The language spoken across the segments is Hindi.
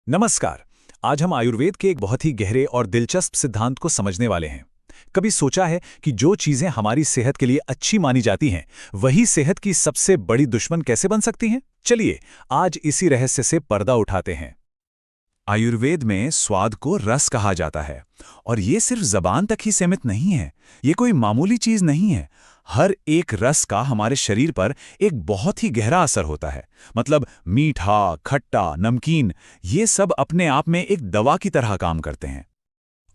नमस्कार। आज हम आयुर्वेद के एक बहुत ही गहरे और दिलचस्प सिद्धांत को समझने वाले हैं। कभी सोचा है कि जो चीजें हमारी सेहत के लिए अच्छी मानी जाती हैं, वही सेहत की सबसे बड़ी दुश्मन कैसे बन सकती हैं? चलिए आज इसी रहस्य से पर्दा उठाते हैं। आयुर्वेद में स्वाद को रस कहा जाता है और ये सिर्फ जबान तक ही सीमित नहीं है। ये कोई मामूली चीज नहीं है। हर एक रस का हमारे शरीर पर एक बहुत ही गहरा असर होता है। मतलब मीठा, खट्टा, नमकीन, ये सब अपने आप में एक दवा की तरह काम करते हैं।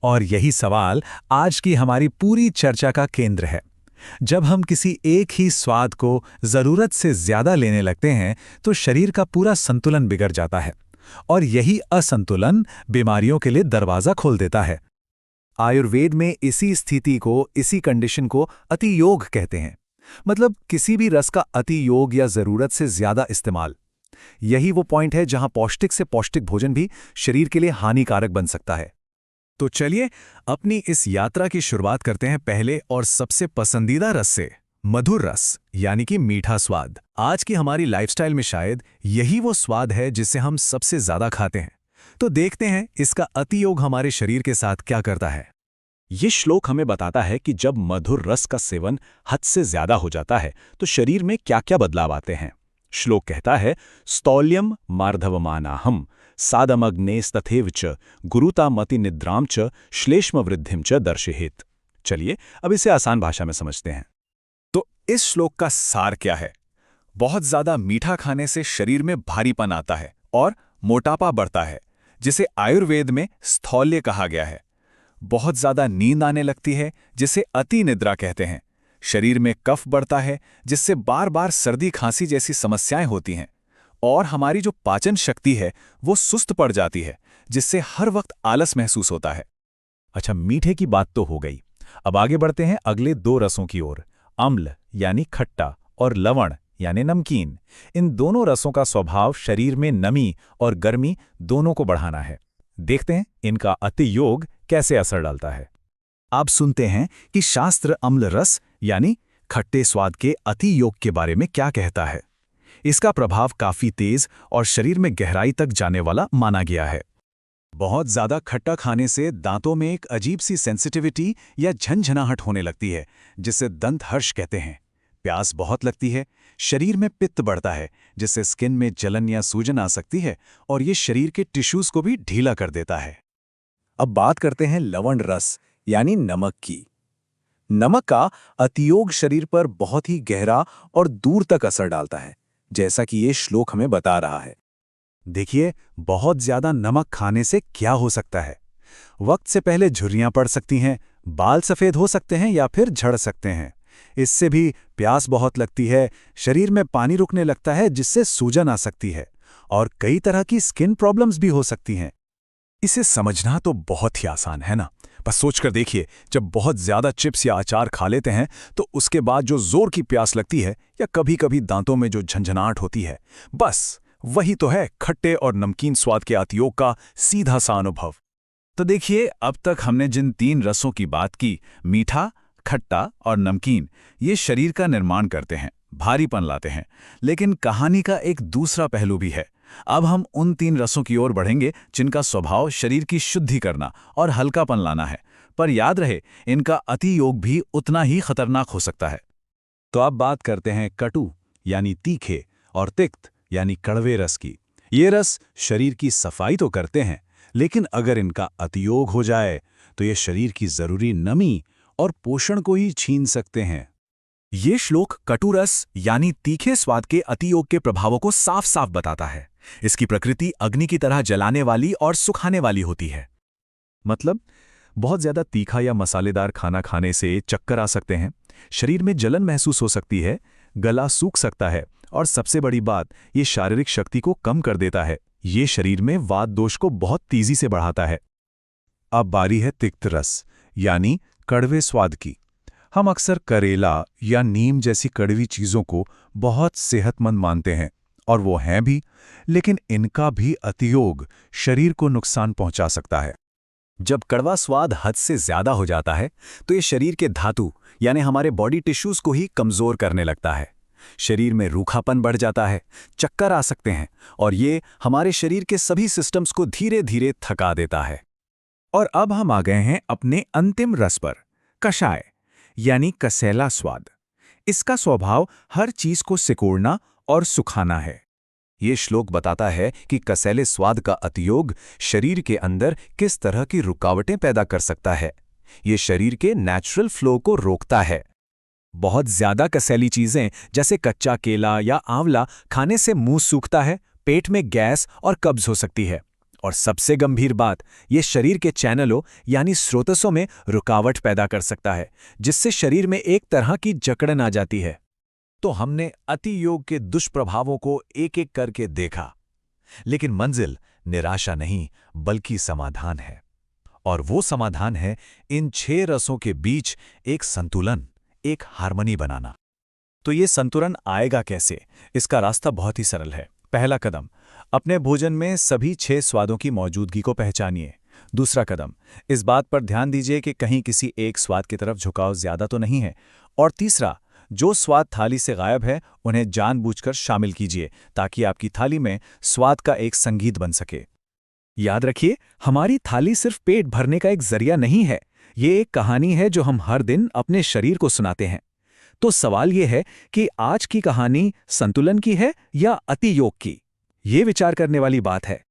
और यही सवाल आज की हमारी पूरी चर्चा का केंद्र है। जब हम किसी एक ही स्वाद को जरूरत से ज्यादा लेने लगते हैं, तो शरीर का पूरा संतुलन बिगड़ जाता है और यही असंतुलन बीमारियों के लिए दरवाजा खोल देता है। आयुर्वेद में इसी स्थिति को, इसी कंडीशन को अतियोग कहते हैं। मतलब किसी भी रस का अतियोग या जरूरत से ज्यादा इस्तेमाल। यही वो पॉइंट है जहां पौष्टिक से पौष्टिक भोजन भी शरीर के लिए हानिकारक बन सकता है। तो चलिए अपनी इस यात्रा की शुरुआत करते हैं पहले और सबसे पसंदीदा रस से, मधुर रस, यानी कि मीठा स्वाद। आज की हमारी लाइफस्टाइल में शायद यही वो स्वाद है जिसे हम सबसे ज्यादा खाते हैं। तो देखते हैं इसका अतियोग हमारे शरीर के साथ क्या करता है। ये श्लोक हमें बताता है कि जब मधुर रस का सेवन हद से ज्यादा हो जाता है तो शरीर में क्या क्या बदलाव आते हैं। श्लोक कहता है, स्थौल्यम मार्धवमानाहम सादमग्नेस्तथेव च गुरुतामति निद्राम च श्लेष्म वृद्धिम च दर्शयेत्। चलिए अब इसे आसान भाषा में समझते हैं। तो इस श्लोक का सार क्या है? बहुत ज्यादा मीठा खाने से शरीर में भारीपन आता है और मोटापा बढ़ता है, जिसे आयुर्वेद में स्थौल्य कहा गया है। बहुत ज्यादा नींद आने लगती है, जिसे अति निद्रा कहते हैं। शरीर में कफ बढ़ता है, जिससे बार बार सर्दी खांसी जैसी समस्याएं होती हैं। और हमारी जो पाचन शक्ति है वो सुस्त पड़ जाती है, जिससे हर वक्त आलस महसूस होता है। अच्छा, मीठे की बात तो हो गई। अब आगे बढ़ते हैं अगले दो रसों की ओर, अम्ल यानी खट्टा और लवण यानी नमकीन। इन दोनों रसों का स्वभाव शरीर में नमी और गर्मी दोनों को बढ़ाना है। देखते हैं इनका अतियोग कैसे असर डालता है। आप सुनते हैं कि शास्त्र अम्ल रस यानी खट्टे स्वाद के अतियोग के बारे में क्या कहता है। इसका प्रभाव काफी तेज और शरीर में गहराई तक जाने वाला माना गया है। बहुत ज्यादा खट्टा खाने से दांतों में एक अजीब सी सेंसिटिविटी या झनझनाहट होने लगती है, जिसे दंत हर्ष कहते हैं। प्यास बहुत लगती है, शरीर में पित्त बढ़ता है, जिससे स्किन में जलन या सूजन आ सकती है और ये शरीर के टिश्यूज को भी ढीला कर देता है। अब बात करते हैं लवण रस यानी नमक की। नमक का अतियोग शरीर पर बहुत ही गहरा और दूर तक असर डालता है, जैसा कि ये श्लोक हमें बता रहा है। देखिए, बहुत ज्यादा नमक खाने से क्या हो सकता है। वक्त से पहले झुर्रियां पड़ सकती हैं, बाल सफेद हो सकते हैं या फिर झड़ सकते हैं। इससे भी प्यास बहुत लगती है, शरीर में पानी रुकने लगता है, जिससे सूजन आ सकती है और कई तरह की स्किन प्रॉब्लम्स भी हो सकती हैं। इसे समझना तो बहुत ही आसान है ना। बस सोचकर देखिए, जब बहुत ज्यादा चिप्स या अचार खा लेते हैं तो उसके बाद जो जोर की प्यास लगती है या कभी कभी दांतों में जो झंझनाहट होती है, बस वही तो है खट्टे और नमकीन स्वाद के अतियोग का सीधा सा अनुभव। तो देखिए, अब तक हमने जिन तीन रसों की बात की, मीठा, खट्टा और नमकीन, ये शरीर का निर्माण करते हैं, भारीपन लाते हैं। लेकिन कहानी का एक दूसरा पहलू भी है। अब हम उन तीन रसों की ओर बढ़ेंगे जिनका स्वभाव शरीर की शुद्धि करना और हल्कापन लाना है। पर याद रहे, इनका अतियोग भी उतना ही खतरनाक हो सकता है। तो अब बात करते हैं कटु यानी तीखे और तिक्त यानी कड़वे रस की। ये रस शरीर की सफाई तो करते हैं, लेकिन अगर इनका अतियोग हो जाए तो ये शरीर की जरूरी नमी और पोषण को ही छीन सकते हैं। ये श्लोक कटु रस यानी तीखे स्वाद के अतियोग के प्रभावों को साफ साफ बताता है। इसकी प्रकृति अग्नि की तरह जलाने वाली और सुखाने वाली होती है। मतलब बहुत ज्यादा तीखा या मसालेदार खाना खाने से चक्कर आ सकते हैं, शरीर में जलन महसूस हो सकती है, गला सूख सकता है और सबसे बड़ी बात, ये शारीरिक शक्ति को कम कर देता है। ये शरीर में वात दोष को बहुत तेजी से बढ़ाता है। अब बारी है तिक्त रस यानी कड़वे स्वाद की। हम अक्सर करेला या नीम जैसी कड़वी चीजों को बहुत सेहतमंद मानते हैं, और वो हैं भी, लेकिन इनका भी अतियोग शरीर को नुकसान पहुंचा सकता है। जब कड़वा स्वाद हद से ज्यादा हो जाता है तो ये शरीर के धातु यानी हमारे बॉडी टिश्यूज को ही कमजोर करने लगता है। शरीर में रूखापन बढ़ जाता है, चक्कर आ सकते हैं और ये हमारे शरीर के सभी सिस्टम्स को धीरे धीरे थका देता है। और अब हम आ गए हैं अपने अंतिम रस पर, कषाय, यानी कसैला स्वाद। इसका स्वभाव हर चीज को सिकोड़ना और सुखाना है। ये श्लोक बताता है कि कसैले स्वाद का अतियोग शरीर के अंदर किस तरह की रुकावटें पैदा कर सकता है। ये शरीर के नेचुरल फ्लो को रोकता है। बहुत ज्यादा कसैली चीजें जैसे कच्चा केला या आंवला खाने से मुंह सूखता है, पेट में गैस और कब्ज हो सकती है। और सबसे गंभीर बात, ये शरीर के चैनलों यानी स्रोतसों में रुकावट पैदा कर सकता है, जिससे शरीर में एक तरह की जकड़न आ जाती है। तो हमने अति योग के दुष्प्रभावों को एक एक करके देखा, लेकिन मंजिल निराशा नहीं बल्कि समाधान है। और वो समाधान है इन 6 रसों के बीच एक संतुलन, एक हार्मनी बनाना। तो ये संतुलन आएगा कैसे? इसका रास्ता बहुत ही सरल है। पहला कदम, अपने भोजन में सभी 6 स्वादों की मौजूदगी को पहचानिए। दूसरा कदम, इस बात पर ध्यान दीजिए कि कहीं किसी एक स्वाद की तरफ झुकाव ज्यादा तो नहीं है। और तीसरा, जो स्वाद थाली से गायब है उन्हें जानबूझकर शामिल कीजिए ताकि आपकी थाली में स्वाद का एक संगीत बन सके। याद रखिए, हमारी थाली सिर्फ पेट भरने का एक जरिया नहीं है, ये एक कहानी है जो हम हर दिन अपने शरीर को सुनाते हैं। तो सवाल ये है कि आज की कहानी संतुलन की है या अति योग की? ये विचार करने वाली बात है।